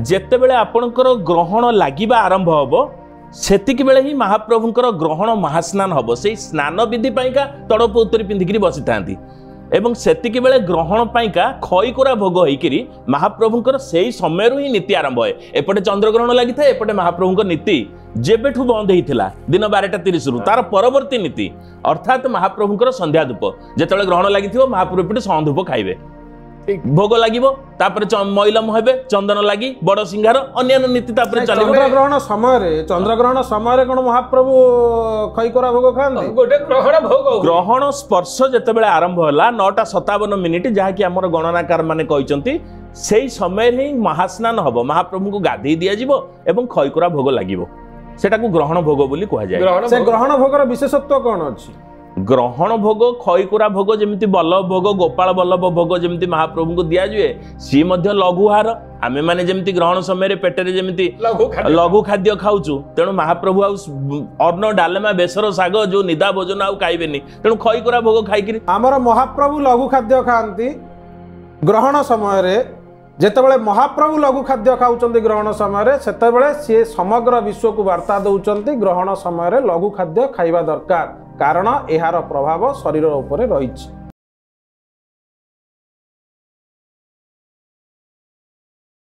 ଯେତେବେଳେ ଆପଣଙ୍କର ଗ୍ରହଣ ଲାଗିବା ଆରମ୍ଭ ହବ ସେତିକି ବେଳେ ହିଁ महाप्रभुଙ୍କର ग्रहण महास्नान हम से स्नान विधि पाइका तड़प उत्तरी पिंधिकी बसी एवं सेतिकी बेले ग्रहण पाइका खईकोरा भोग होइकिरी महाप्रभुଙ୍କର सेही समय ही नीति आरंभ है एपटे चंद्रग्रहण लगी था एपटे महाप्रभुଙ୍କ नीति जेबेठू बंद होता दिन 12:30 रु तार परवर्ती नीति अर्थात महाप्रभुଙ୍କର संध्या धूप जेतेबेले ग्रहण लगी महाप्रभु एपटे संधूप खाइबे भोग लागिबो तापर मैलम हेबे चंदन लागी बड़ सिंगार अन्य नीति तापर चलिबो चंद्रग्रहण समय कोन महाप्रभु खईकोरा भोग खान गोटे ग्रहण स्पर्श जेतेबेले आरंभ होला 9:57 जहा कि हमर गणनाकार माने कहिसंती सेही समय ही महास्नान हबो महाप्रभु को गाधी दिया जिवो एवं खईकोरा भोग लागिबो सेटा को ग्रहण भोग बोली कहा जाय से ग्रहण भोगर विशेषत्व कोन अछि ग्रहण भोग खईकोरा भोग जमिति बल्लभ भोग गोपाल बल्लभ भोग जमिति महाप्रभु को दिया जुए सी मध्य लघुहार आमे माने जमिति ग्रहण समय पेटरे जमिति लघु खाद्य खाउचु तेणु महाप्रभु अन्न डालमा बेसर साग जो निदा भोजन आउ खाइबेनी तेणु खईकोरा भोग खाइकिरी हमर महाप्रभु लघु खाद्य खांती ग्रहण समय रे जेतेबेले महाप्रभु लघु खाद्य खाउचंती ग्रहण समय सेतेबेले सी समग्र विश्व को वार्ता दउचंती ग्रहण समय रे लघु खाद्य खाइबा दरकार कारण एहार प्रभाव शरीर उपरे रही।